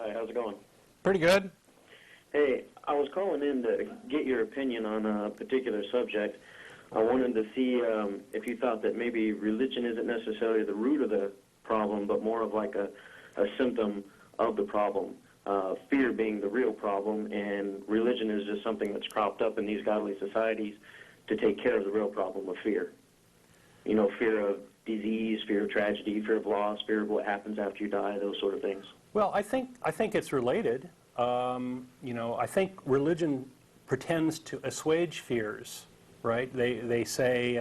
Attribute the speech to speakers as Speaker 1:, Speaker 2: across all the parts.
Speaker 1: Hi, how's it going?
Speaker 2: Pretty good.
Speaker 1: Hey, I was calling in to get your opinion on a particular subject. I wanted to see if you thought that maybe religion isn't necessarily the root of the problem, but more of like a symptom of the problem. Fear being the real problem, and religion is just something that's cropped up in these godly societies to take care of the real problem of fear. You know, fear of disease, fear of tragedy, fear of loss, fear of what happens after you die, those sort of things.
Speaker 2: Well, I think it's related. You know, I think religion pretends to assuage fears, right? They say,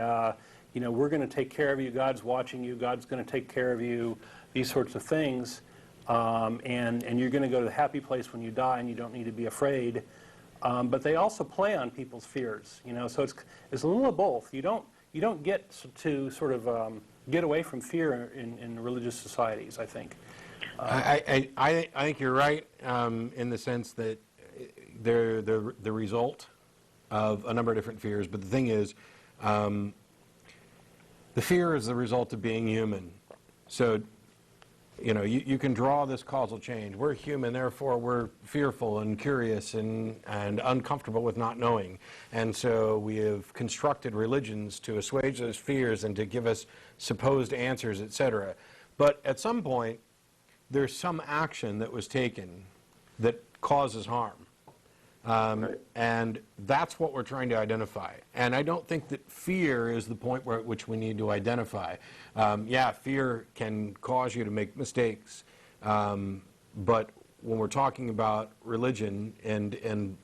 Speaker 2: you know, we're going to take care of you. God's watching you. God's going to take care of you. These sorts of things, and you're going to go to the happy place when you die, and you don't need to be afraid. But they also play on people's fears. You know, so it's a little of both. You don't get to sort of get away from fear in religious societies, I think.
Speaker 3: I think you're right in the sense that they're the result of a number of different fears. But the thing is, the fear is the result of being human. So, you know, you can draw this causal change. We're human, therefore we're fearful and curious and uncomfortable with not knowing. And so we have constructed religions to assuage those fears and to give us supposed answers, etc. But at some point, there's some action that was taken that causes harm.
Speaker 1: Right.
Speaker 3: And that's what we're trying to identify. And I don't think that fear is the point at which we need to identify. Yeah, fear can cause you to make mistakes. But when we're talking about religion, and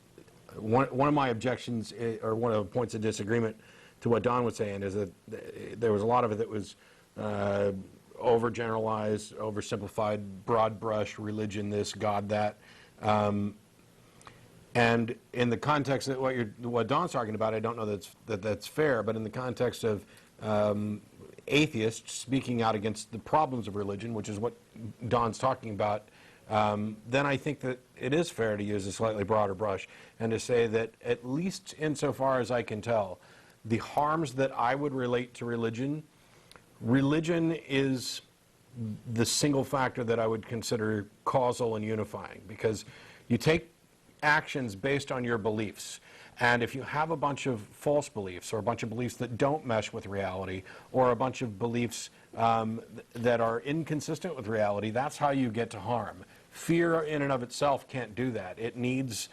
Speaker 3: one of my objections, or one of the points of disagreement to what Don was saying, is that there was a lot of it that was overgeneralized, oversimplified, broad brush, religion this, God that. And in the context of what Don's talking about, I don't know that's fair, but in the context of atheists speaking out against the problems of religion, which is what Don's talking about, then I think that it is fair to use a slightly broader brush and to say that, at least insofar as I can tell, the harms that I would relate to religion is the single factor that I would consider causal and unifying, because you take actions based on your beliefs, and if you have a bunch of false beliefs, or a bunch of beliefs that don't mesh with reality, or a bunch of beliefs that are inconsistent with reality, that's how you get to harm. Fear in and of itself can't do that. It needs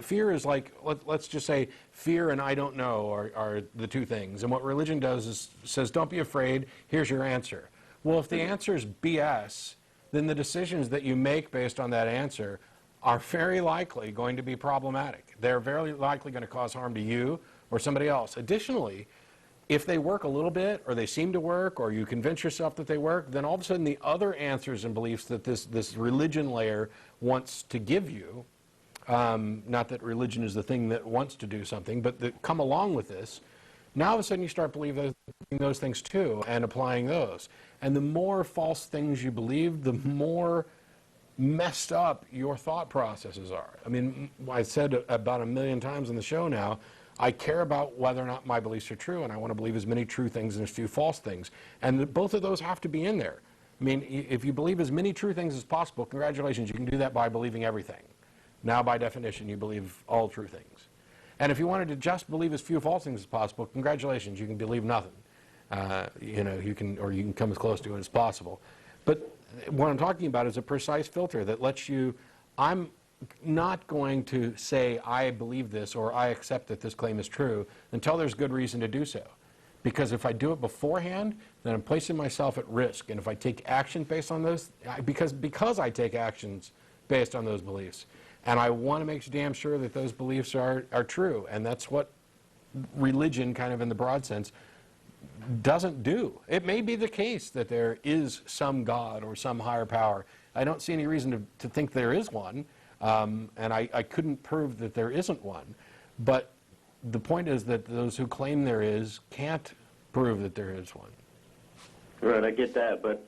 Speaker 3: fear is like, let's just say fear and I don't know are the two things. And what religion does is says, don't be afraid, here's your answer. Well, if the answer is BS, then the decisions that you make based on that answer are very likely going to be problematic. They're very likely going to cause harm to you or somebody else. Additionally, if they work a little bit, or they seem to work, or you convince yourself that they work, then all of a sudden the other answers and beliefs that this religion layer wants to give you, not that religion is the thing that wants to do something, but that come along with this, now all of a sudden you start believing those things too and applying those. And the more false things you believe, the more messed up your thought processes are. I mean, I said about 1 million times on the show now, I care about whether or not my beliefs are true, and I want to believe as many true things and as few false things. And both of those have to be in there. I mean, if you believe as many true things as possible, congratulations, you can do that by believing everything. Now, by definition, you believe all true things. And if you wanted to just believe as few false things as possible, congratulations, you can believe nothing. You can come as close to it as possible. But what I'm talking about is a precise filter that lets you, I'm not going to say I believe this or I accept that this claim is true until there's good reason to do so. Because if I do it beforehand, then I'm placing myself at risk. And if I take action based on those, because I take actions based on those beliefs, and I want to make damn sure that those beliefs are true. And that's what religion, kind of in the broad sense, doesn't do. It may be the case that there is some God or some higher power. I don't see any reason to think there is one, and I couldn't prove that there isn't one. But the point is that those who claim there is can't prove that there is one.
Speaker 1: Right, I get that, but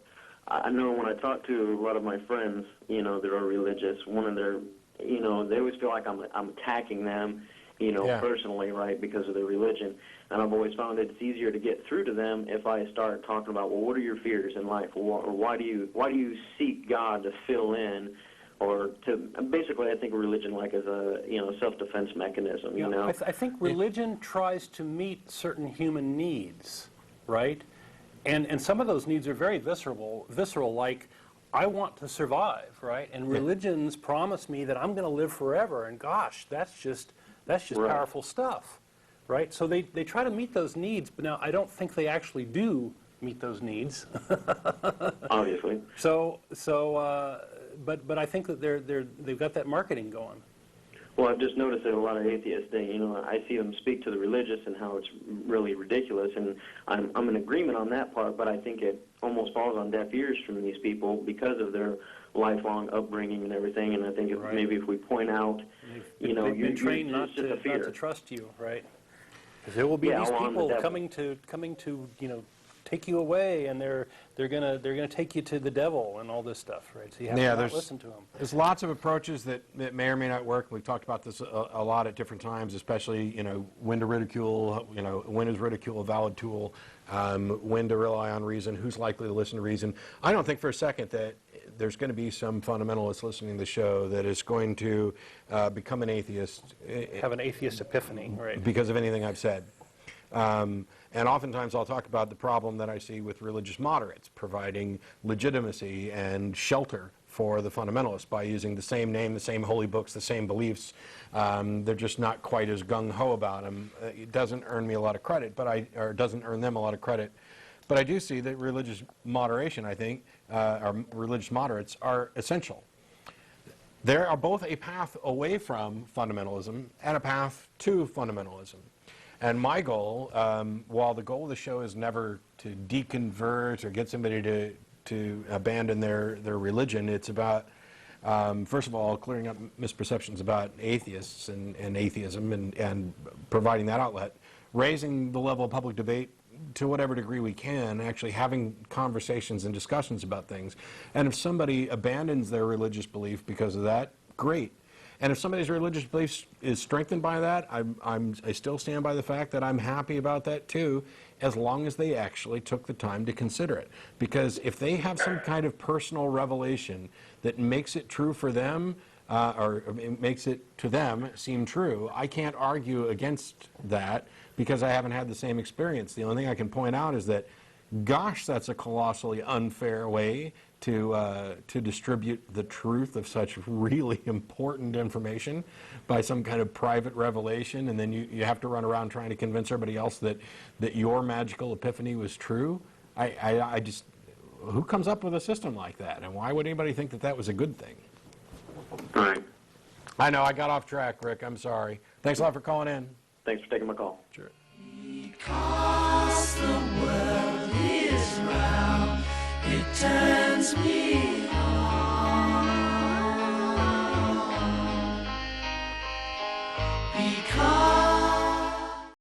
Speaker 1: I know when I talk to a lot of my friends, that are religious, one of their, they always feel like I'm attacking them,
Speaker 3: Yeah.
Speaker 1: personally, right, because of their religion. And I've always found it's easier to get through to them if I start talking about, well, what are your fears in life, or why do you seek God to fill in, or to basically, I think religion like as a self-defense mechanism.
Speaker 2: I think religion tries to meet certain human needs, right? And some of those needs are very visceral, like, I want to survive, right? And religions promise me that I'm going to live forever, and gosh, that's just
Speaker 1: Right.
Speaker 2: powerful stuff, right? So they try to meet those needs, but now I don't think they actually do meet those needs.
Speaker 1: Obviously.
Speaker 2: But I think that they've got that marketing going.
Speaker 1: Well, I've just noticed that a lot of atheists, I see them speak to the religious and how it's really ridiculous, and I'm in agreement on that part, but I think it almost falls on deaf ears from these people because of their lifelong upbringing and everything, and I think
Speaker 2: Right.
Speaker 1: maybe if we point out,
Speaker 2: They've been trained
Speaker 1: you're
Speaker 2: not
Speaker 1: just a fear.
Speaker 2: to trust you, right? 'Cause there will be
Speaker 1: Yeah,
Speaker 2: these
Speaker 1: along
Speaker 2: people
Speaker 1: with that-
Speaker 2: coming to take you away, and they're gonna take you to the devil and all this stuff, right? So you have to not listen to them.
Speaker 3: There's lots of approaches that may or may not work. We've talked about this a lot at different times, especially, when to ridicule, when is ridicule a valid tool, when to rely on reason, who's likely to listen to reason. I don't think for a second that there's going to be some fundamentalist listening to the show that is going to become an atheist
Speaker 2: Have an atheist epiphany, right?
Speaker 3: because of anything I've said. And oftentimes I'll talk about the problem that I see with religious moderates providing legitimacy and shelter for the fundamentalists by using the same name, the same holy books, the same beliefs. They're just not quite as gung-ho about them. It doesn't earn me a lot of credit, or doesn't earn them a lot of credit. But I do see that religious moderation, I think, or religious moderates are essential. There are both a path away from fundamentalism and a path to fundamentalism. And my goal, while the goal of the show is never to deconvert or get somebody to abandon their religion, it's about, first of all, clearing up misperceptions about atheists and atheism and providing that outlet, raising the level of public debate to whatever degree we can, actually having conversations and discussions about things. And if somebody abandons their religious belief because of that, great. And if somebody's religious belief is strengthened by that, I still stand by the fact that I'm happy about that too, as long as they actually took the time to consider it. Because if they have some kind of personal revelation that makes it true for them, or it makes it to them seem true, I can't argue against that because I haven't had the same experience. The only thing I can point out is that, gosh, that's a colossally unfair way to distribute the truth of such really important information by some kind of private revelation, and then you have to run around trying to convince everybody else that your magical epiphany was true. I just, who comes up with a system like that, and why would anybody think that that was a good thing?
Speaker 1: All right.
Speaker 3: I know, I got off track, Rick. I'm sorry. Thanks a lot for calling in.
Speaker 1: Thanks for taking my call.
Speaker 3: Sure.
Speaker 4: Because the world is round, it turns me